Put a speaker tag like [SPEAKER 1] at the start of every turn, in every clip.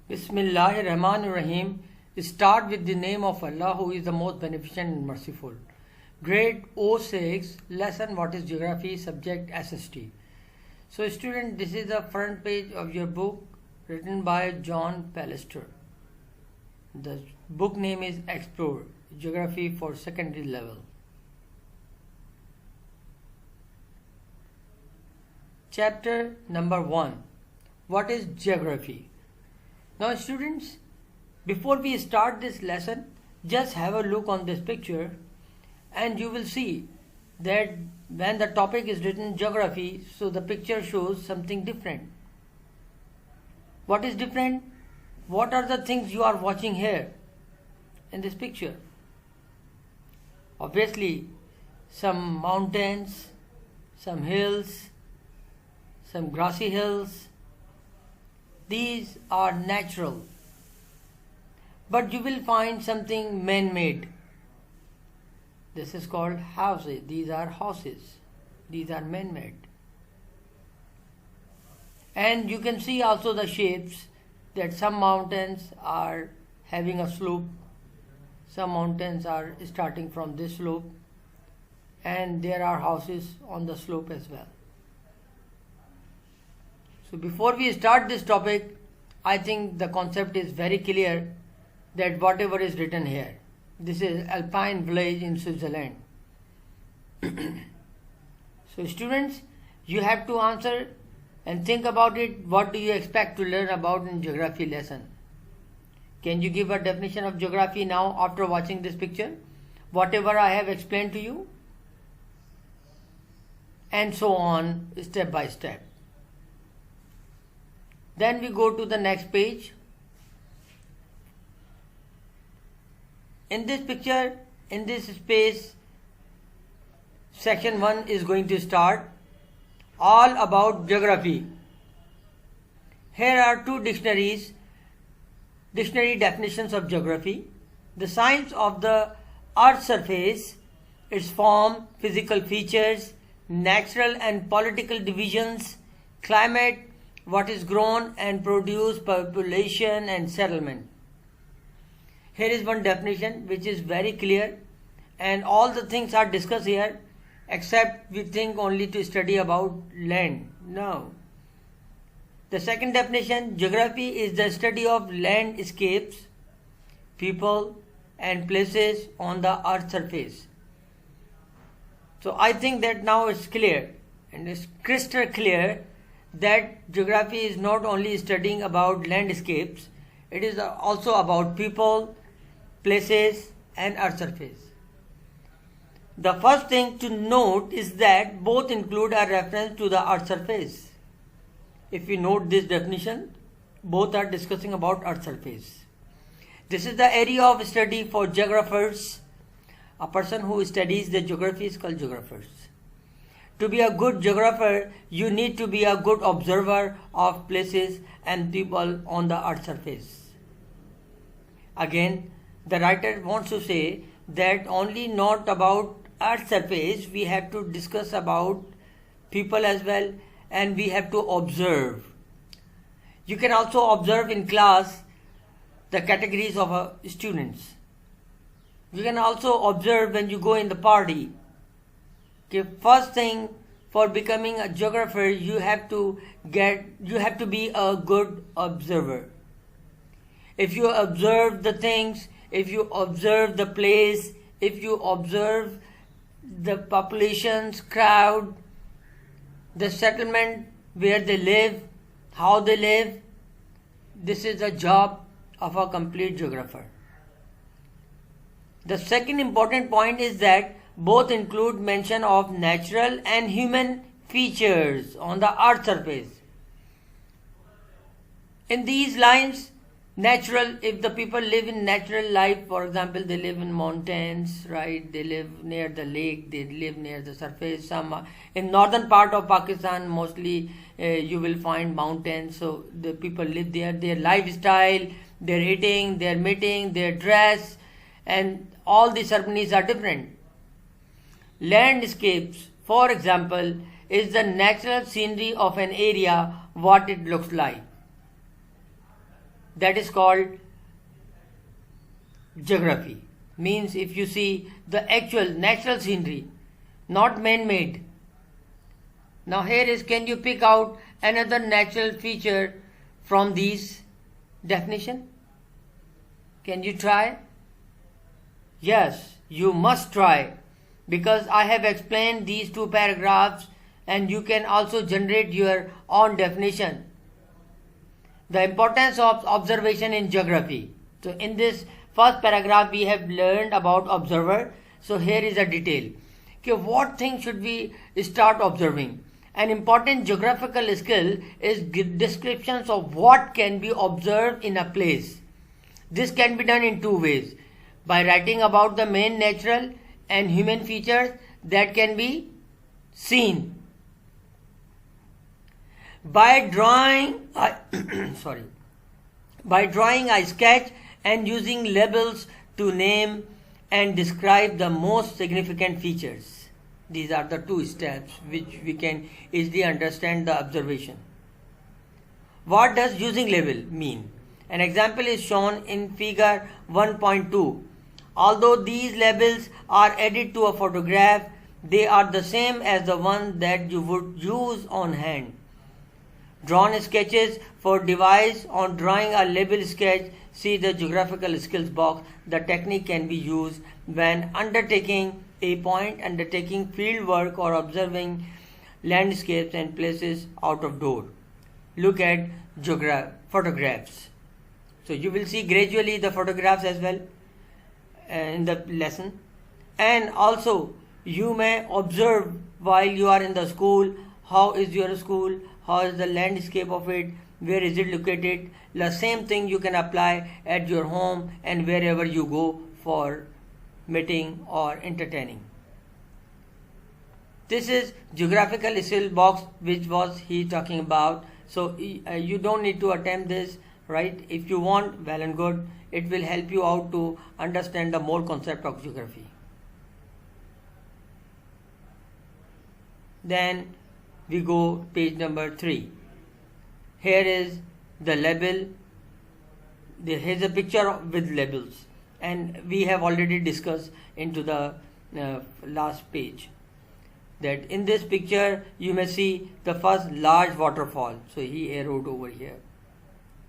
[SPEAKER 1] Bismillahirrahmanirrahim. Start with the name of Allah, who is the most beneficent and merciful. Grade O6, lesson what is geography, subject SST. So student, this is the front page of your book written by John Pallister. The book name is Explore, Geography for Secondary Level. Chapter number 1. What is geography? Now students, before we start this lesson, just have a look on this picture and you will see that when the topic is written geography, so the picture shows something different. What is different? What are the things you are watching here in this picture? Obviously, some mountains, some hills, some grassy hills. These are natural. But you will find something man-made. This is called houses. These are houses. These are man-made. And you can see also the shapes that some mountains are having a slope. Some mountains are starting from this slope. And there are houses on the slope as well. So before we start this topic, I think the concept is very clear that whatever is written here. This is Alpine village in Switzerland. So students, you have to answer and think about it. What do you expect to learn about in geography lesson? Can you give a definition of geography now after watching this picture? Whatever I have explained to you. And so on, step by step. Then we go to the next page. In this picture, in this space, section 1 is going to start all about geography. Here are two dictionary definitions of geography. The science of the earth's surface, its form, physical features, natural and political divisions, climate, what is grown and produced, population and settlement. Here is one definition which is very clear, and all the things are discussed here except we think only to study about land. No. The second definition, geography is the study of landscapes, people and places on the earth's surface. So I think that now it's clear and it's crystal clear that geography is not only studying about landscapes, it is also about people, places and earth surface. The first thing to note is that both include a reference to the earth surface. If we note this definition, both are discussing about earth surface. This is the area of study for geographers. A person who studies the geography is called geographers. To be a good geographer, you need to be a good observer of places and people on the earth's surface. Again, the writer wants to say that only not about earth's surface, we have to discuss about people as well, and we have to observe. You can also observe in class the categories of students. You can also observe when you go in the party. Okay, first thing, for becoming a geographer, you have to be a good observer. If you observe the things, if you observe the place, if you observe the populations, crowd, the settlement, where they live, how they live, this is the job of a complete geographer. The second important point is that both include mention of natural and human features on the earth surface. In these lines, natural, if the people live in natural life, for example, they live in mountains, right? They live near the lake, they live near the surface. Some in northern part of Pakistan, mostly you will find mountains, so the people live there. Their lifestyle, their eating, their meeting, their dress, and all the ceremonies are different. Landscapes, for example, is the natural scenery of an area, what it looks like. that is called geography. Means if you see the actual natural scenery, not man-made. Now here is, can you pick out another natural feature from these definition? Can you try? Yes, you must try, because I have explained these two paragraphs and you can also generate your own definition. The importance of observation in geography. So in this first paragraph we have learned about observer. So here is a detail. Okay, what thing should we start observing? An important geographical skill is descriptions of what can be observed in a place. This can be done in two ways. By writing about the main natural and human features that can be seen. By drawing, by drawing a sketch and using labels to name and describe the most significant features. These are the two steps which we can easily understand the observation. What does using label mean? An example is shown in figure 1.2. Although these labels are added to a photograph, they are the same as the one that you would use on hand. Drawn sketches for device. On drawing a label sketch, see the geographical skills box. The technique can be used when undertaking field work or observing landscapes and places out of door. Look at photographs. So you will see gradually the photographs as well in the lesson. And also you may observe while you are in the school, how is your school, how is the landscape of it, where is it located. The same thing you can apply at your home and wherever you go for meeting or entertaining. This is geographical skill box which was he talking about. So you don't need to attempt this, right? If you want, well and good. It will help you out to understand the more concept of geography. Then we go page number 3. Here is the label. Here's a picture with labels, and we have already discussed into the last page that in this picture you may see the first large waterfall. So he arrowed over here.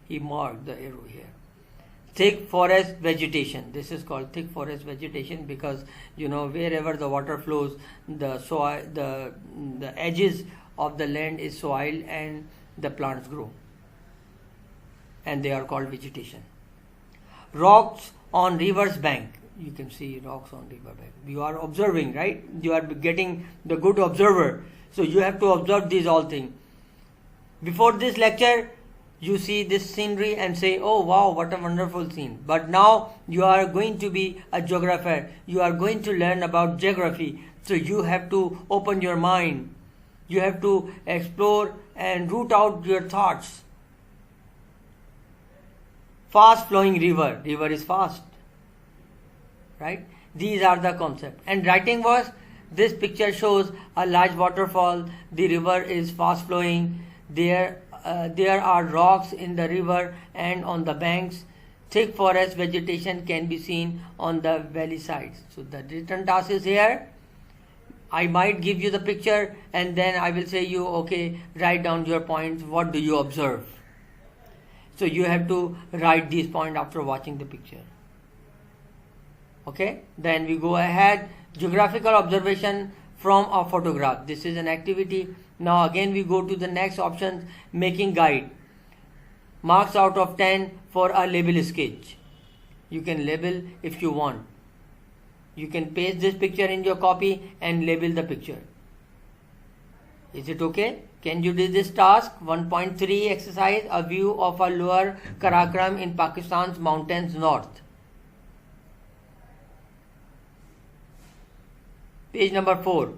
[SPEAKER 1] He marked the arrow here. Thick forest vegetation. This is called thick forest vegetation because wherever the water flows, the soil, the edges of the land is soil and the plants grow, and they are called vegetation. Rocks on river's bank. You can see rocks on river bank. You are observing, right? You are getting the good observer. So you have to observe these all things. Before this lecture, you see this scenery and say, oh wow, what a wonderful scene. But now you are going to be a geographer. You are going to learn about geography. So you have to open your mind. You have to explore and root out your thoughts. Fast flowing river. River is fast. Right? These are the concepts. And writing was, this picture shows a large waterfall. The river is fast flowing. There are rocks in the river and on the banks. Thick forest vegetation can be seen on the valley sides. So the written task is here. I might give you the picture and then I will say you, okay, write down your points. What do you observe? So you have to write these points after watching the picture. Okay, then we go ahead. Geographical observation from a photograph. This is an activity. Now again we go to the next option, making guide. Marks out of 10 for a label sketch. You can label if you want. You can paste this picture in your copy and label the picture. Is it okay? Can you do this task? 1.3 exercise, a view of a lower Karakoram in Pakistan's mountains north. Page number 4.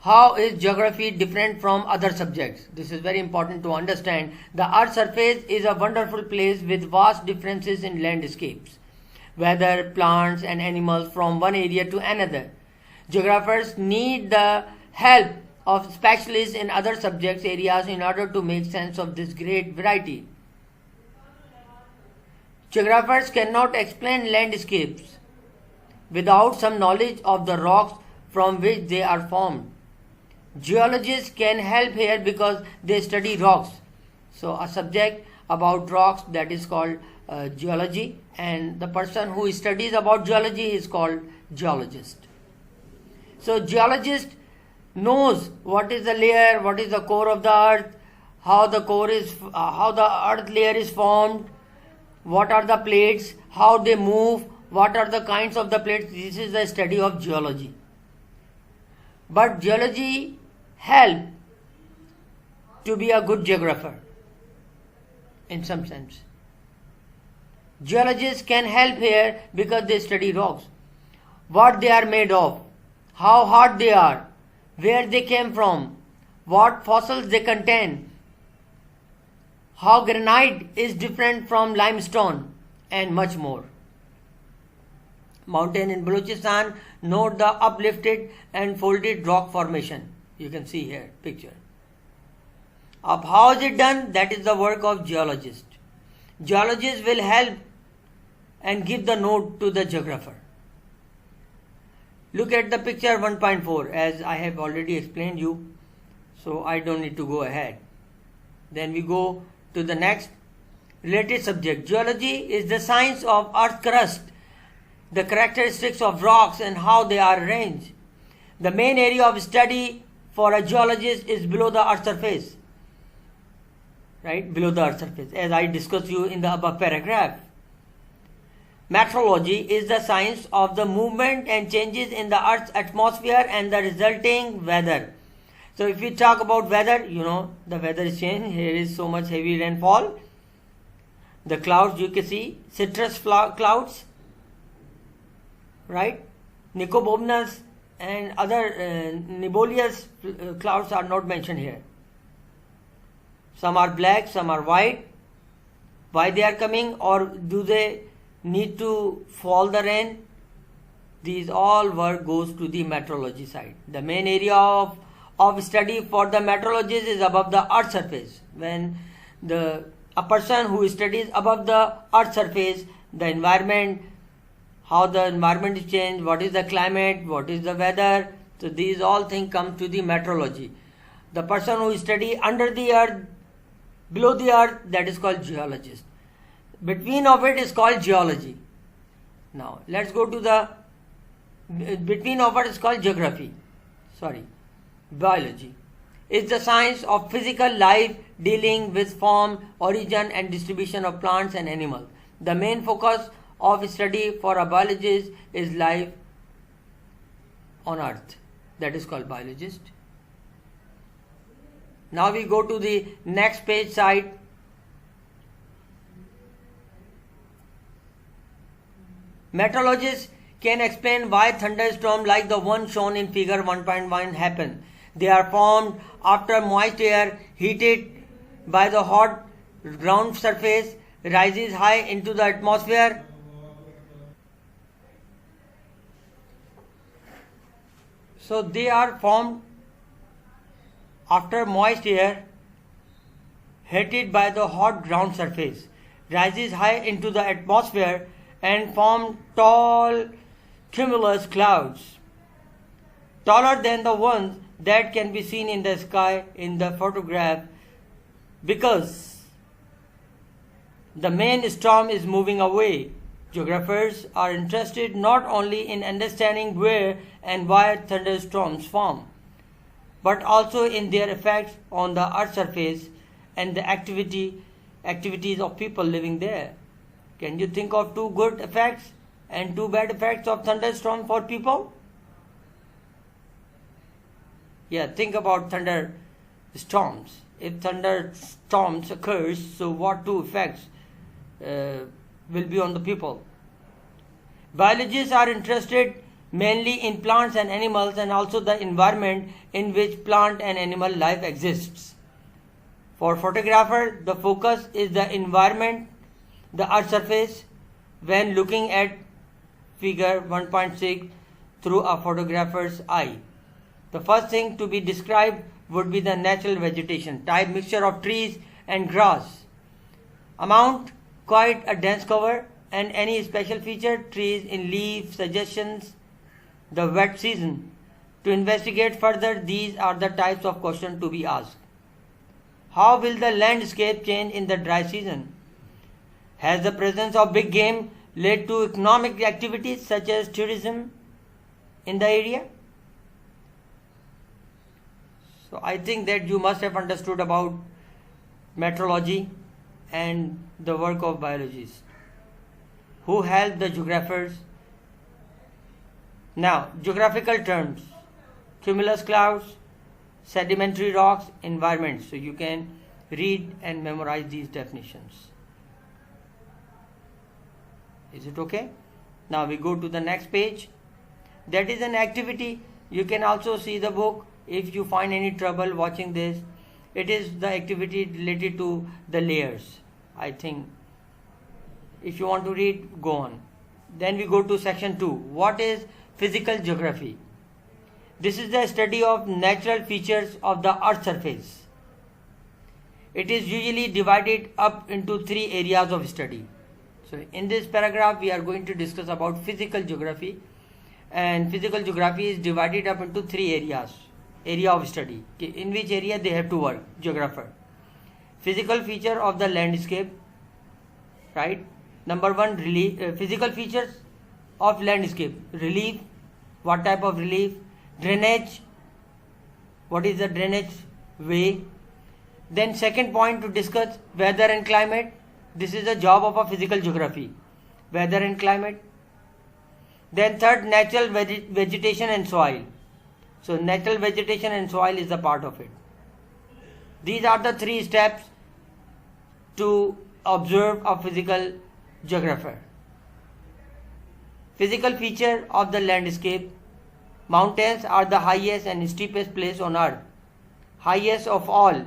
[SPEAKER 1] How is geography different from other subjects? This is very important to understand. The Earth's surface is a wonderful place with vast differences in landscapes, weather, plants and animals from one area to another. Geographers need the help of specialists in other subjects areas in order to make sense of this great variety. Geographers cannot explain landscapes without some knowledge of the rocks from which they are formed. Geologists can help here because they study rocks. So a subject about rocks, that is called geology, and the person who studies about geology is called geologist. So geologist knows what is the layer, what is the core of the earth, how the earth layer is formed, what are the plates, how they move, what are the kinds of the plates. This is the study of geology. But geology help to be a good geographer in some sense. Geologists can help here because they study rocks, what they are made of, how hard they are, where they came from, what fossils they contain, how granite is different from limestone, and much more. Mountain in Balochistan, note the uplifted and folded rock formation. You can see here picture. Of how is it done? That is the work of geologist. Geologists will help and give the note to the geographer. Look at the picture 1.4, as I have already explained you, so I don't need to go ahead. Then we go to the next related subject. Geology is the science of earth crust, the characteristics of rocks and how they are arranged. The main area of study for a geologist is below the earth surface. Right, below the earth surface, as I discussed you in the above paragraph. Meteorology is the science of the movement and changes in the earth's atmosphere and the resulting weather. So if we talk about weather, you know the weather is changed. Here is so much heavy rainfall. The clouds you can see, citrus clouds, right? Nicobombus and other nebulous clouds are not mentioned here. Some are black, some are white. Why they are coming, or do they need to fall the rain? These all work goes to the meteorology side. The main area of study for the meteorologist is above the earth surface. When a person who studies above the earth surface, the environment, how the environment is changed, what is the climate, what is the weather. So these all things come to the meteorology. The person who study under the earth, below the earth, that is called geologist. Between of it is called geology. Now let's go to the between of it is called geography. Biology. It's the science of physical life dealing with form, origin and distribution of plants and animals. The main focus of study for a biologist is life on earth. That is called biologist. Now we go to the next page side. Meteorologists can explain why thunderstorms like the one shown in figure 1.1 happen. They are formed after moist air heated by the hot ground surface rises high into the atmosphere. So they are formed after moist air heated by the hot ground surface rises high into the atmosphere and form tall cumulus clouds, taller than the ones that can be seen in the sky in the photograph, because the main storm is moving away. Geographers are interested not only in understanding where and why thunderstorms form, but also in their effects on the earth's surface and the activities of people living there. Can you think of two good effects and two bad effects of thunderstorm for people? Yeah, think about thunderstorms. If thunderstorms occurs, so what two effects will be on the people? Biologists are interested mainly in plants and animals and also the environment in which plant and animal life exists. For photographer, the focus is the environment, the earth surface, when looking at figure 1.6 through a photographer's eye. The first thing to be described would be the natural vegetation, type mixture of trees and grass. Amount quite a dense cover. And any special feature, trees in leaf, suggestions, the wet season. To investigate further, these are the types of questions to be asked. How will the landscape change in the dry season? Has the presence of big game led to economic activities such as tourism in the area? So I think that you must have understood about meteorology and the work of biologists who help the geographers. Now, geographical terms: cumulus clouds, sedimentary rocks, environments. So you can read and memorize these definitions. Is it okay? Now we go to the next page. That is an activity. You can also see the book if you find any trouble watching this. It is the activity related to the layers. I think if you want to read, go on. Then we go to section 2. What is physical geography? This is the study of natural features of the earth's surface. It is usually divided up into 3 areas of study. So in this paragraph we are going to discuss about physical geography, and physical geography is divided up into 3 areas. Area of study. In which area they have to work, geographer. Physical feature of the landscape, right? Number 1, relief, physical features of landscape. Relief, what type of relief? Drainage, what is the drainage way? Then second point to discuss, weather and climate. This is the job of a physical geography, weather and climate. Then third, natural vegetation and soil. So natural vegetation and soil is a part of it. These are the 3 steps to observe a physical geographer. Physical feature of the landscape. Mountains are the highest and steepest place on earth. Highest of all.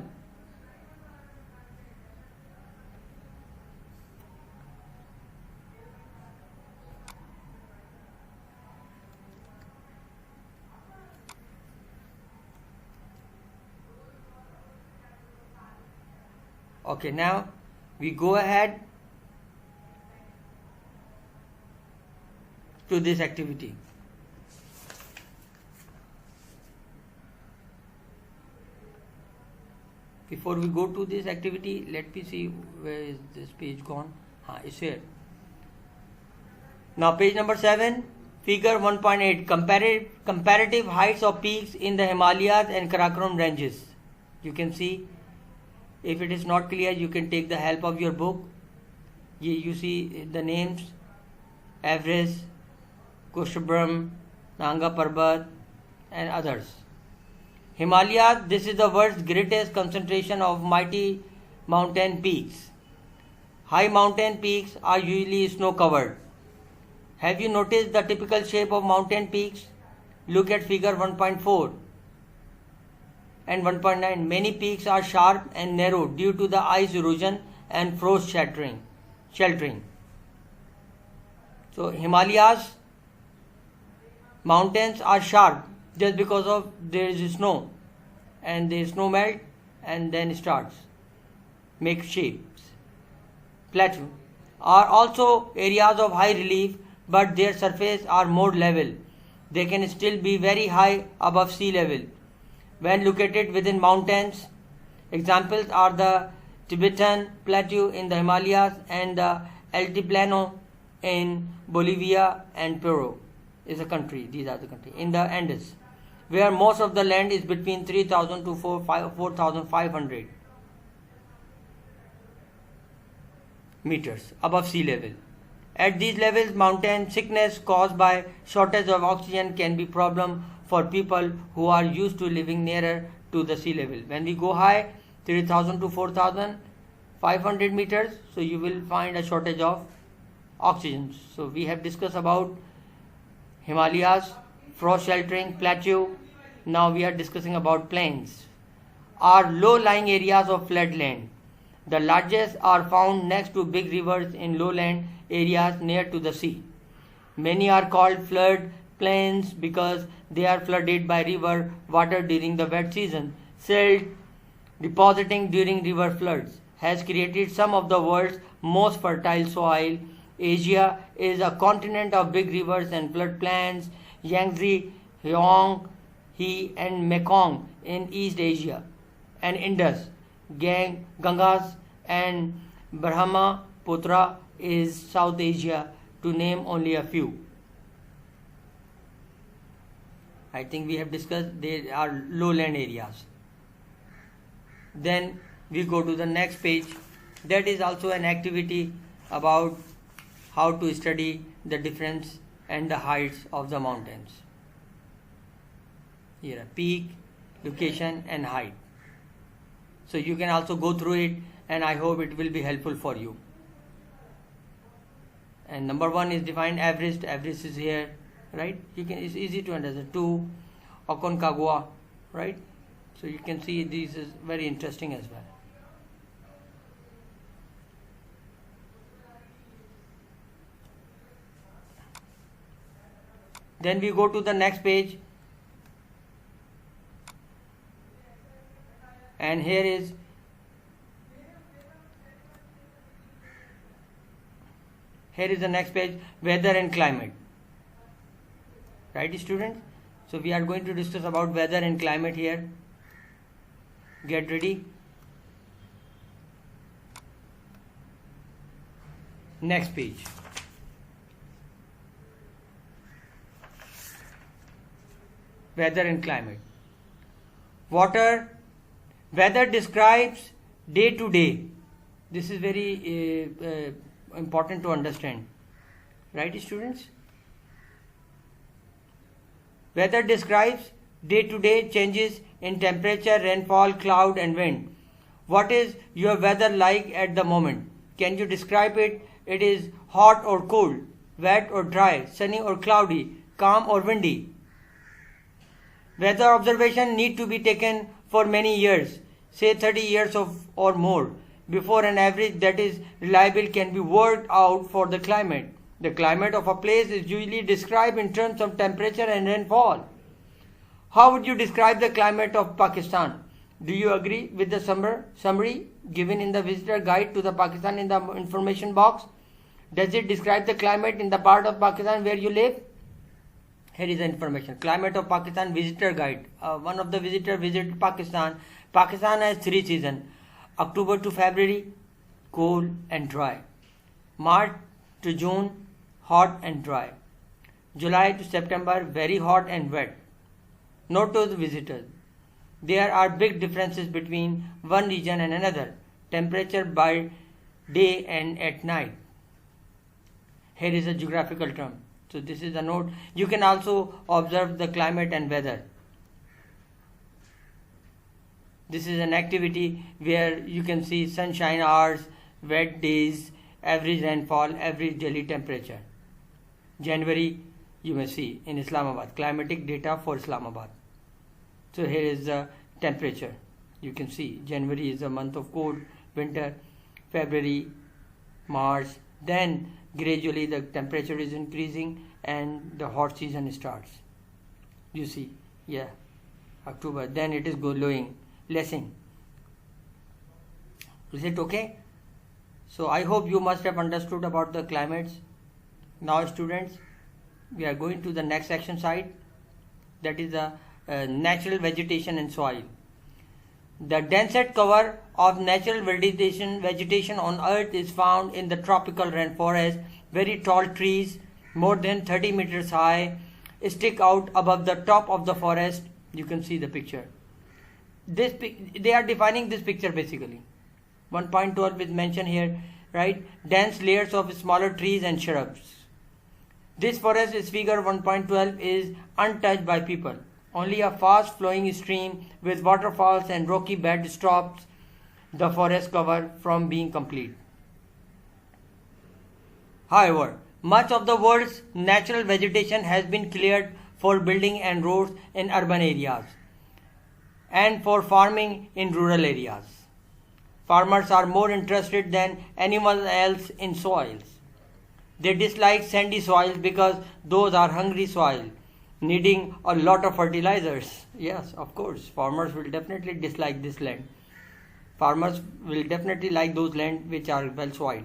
[SPEAKER 1] Okay, now we go ahead to this activity. Before we go to this activity, let me see where is this page gone. It's here. Now page number 7, figure 1.8, comparative heights of peaks in the Himalayas and Karakoram ranges. You can see. If it is not clear, you can take the help of your book. You see the names: Everest, Kushabram, Nanga Parbat, and others. Himalayas, this is the world's greatest concentration of mighty mountain peaks. High mountain peaks are usually snow covered. Have you noticed the typical shape of mountain peaks? Look at figure 1.4 and 1.9. Many peaks are sharp and narrow due to the ice erosion and frost sheltering. So Himalayas mountains are sharp just because of there is snow, and the snow melt and then starts make shapes. Plateau are also areas of high relief, but their surface are more level. They can still be very high above sea level when located within mountains. Examples are the Tibetan Plateau in the Himalayas and the Altiplano in Bolivia, and Peru is a country. These are the countries in the Andes, where most of the land is between 3,000 to 4,500 meters above sea level. At these levels, mountain sickness caused by shortage of oxygen can be a problem for people who are used to living nearer to the sea level. When we go high, 3,000 to 4,500 meters, so you will find a shortage of oxygen. So we have discussed about Himalayas, frost sheltering, plateau. Now we are discussing about plains. Are low-lying areas of flat land. The largest are found next to big rivers in lowland areas near to the sea. Many are called flood plains because they are flooded by river water during the wet season. Silt depositing during river floods has created some of the world's most fertile soil. Asia is a continent of big rivers and floodplains. Yangtze, Huang, He and Mekong in East Asia, and Indus, Gangas and Brahmaputra is South Asia, to name only a few. I think we have discussed there are lowland areas. Then we go to the next page. That is also an activity about how to study the difference and the heights of the mountains. Here, peak, location and height. So you can also go through it, and I hope it will be helpful for you. And number 1 is defined Everest. Everest is here, right? It's easy to understand. 2, Aconcagua, right? So you can see this is very interesting as well. Then we go to the next page, and here is the next page, weather and climate. Right, students? So we are going to discuss about weather and climate here. Get ready. Next page. Weather and climate. Weather describes day to day. This is very important to understand. Right, students? Weather describes day to day changes in temperature, rainfall, cloud and wind. What is your weather like at the moment? Can you describe it? It is hot or cold, wet or dry, sunny or cloudy, calm or windy. Weather observation need to be taken for many years, say 30 years or more, before an average that is reliable can be worked out for the climate. The climate of a place is usually described in terms of temperature and rainfall. How would you describe the climate of Pakistan? Do you agree with the summary given in the visitor guide to the Pakistan in the information box? Does it describe the climate in the part of Pakistan where you live? Here is the information. Climate of Pakistan visitor guide. One of the visitor visited Pakistan. Pakistan has 3 seasons. October to February, cool and dry. March to June, hot and dry. July to September, very hot and wet. Note to the visitors, there are big differences between one region and another. Temperature by day and at night. Here is a geographical term. So this is a note. You can also observe the climate and weather. This is an activity where you can see sunshine hours, wet days, average rainfall, average daily temperature. January, you may see in Islamabad, climatic data for Islamabad. So here is the temperature. You can see January is a month of cold, winter, February, March, then gradually the temperature is increasing and the hot season starts. You see, yeah, October, then it is glowing, lessing. Is it okay? So I hope you must have understood about the climates. Now students, we are going to the next section side, that is the natural vegetation and soil. The densest cover of natural vegetation on earth is found in the tropical rainforest. Very tall trees, more than 30 meters high, stick out above the top of the forest. You can see the picture. They are defining this picture basically. 1.12 is mentioned here, right? Dense layers of smaller trees and shrubs. This forest is figure 1.12 is untouched by people. Only a fast flowing stream with waterfalls and rocky bed stops the forest cover from being complete. However, much of the world's natural vegetation has been cleared for building and roads in urban areas and for farming in rural areas. Farmers are more interested than anyone else in soils. They dislike sandy soils because those are hungry soil, needing a lot of fertilizers. Yes, of course, farmers will definitely dislike this land. Farmers will definitely like those lands which are well soiled.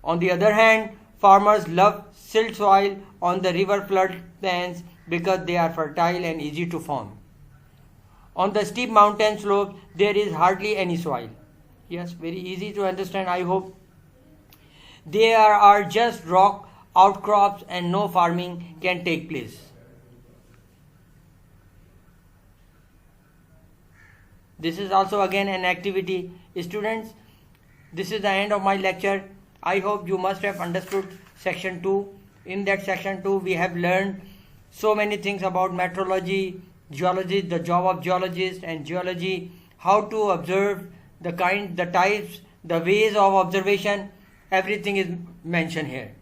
[SPEAKER 1] On the other hand, farmers love silt soil on the river flood plains because they are fertile and easy to farm. On the steep mountain slopes, there is hardly any soil. Yes, very easy to understand, I hope. There are just rock outcrops and no farming can take place. This is also again an activity. Students, this is the end of my lecture. I hope you must have understood section 2. In that section 2, we have learned so many things about meteorology, geology, the job of geologist and geology, how to observe the types, the ways of observation, everything is mentioned here.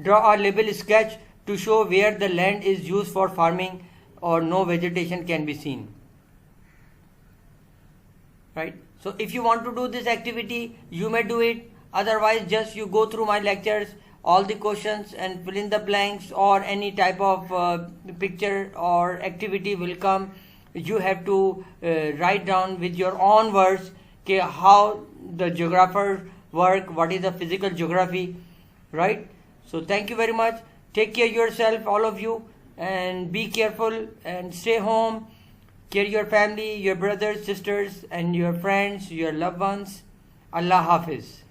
[SPEAKER 1] Draw a level sketch to show where the land is used for farming or no vegetation can be seen. Right? So if you want to do this activity, you may do it. Otherwise, just you go through my lectures, all the questions and fill in the blanks, or any type of picture or activity will come. You have to write down with your own words how the geographers work, what is the physical geography, right? So thank you very much. Take care of yourself, all of you, and be careful and stay home. Care your family, your brothers, sisters, and your friends, your loved ones. Allah Hafiz.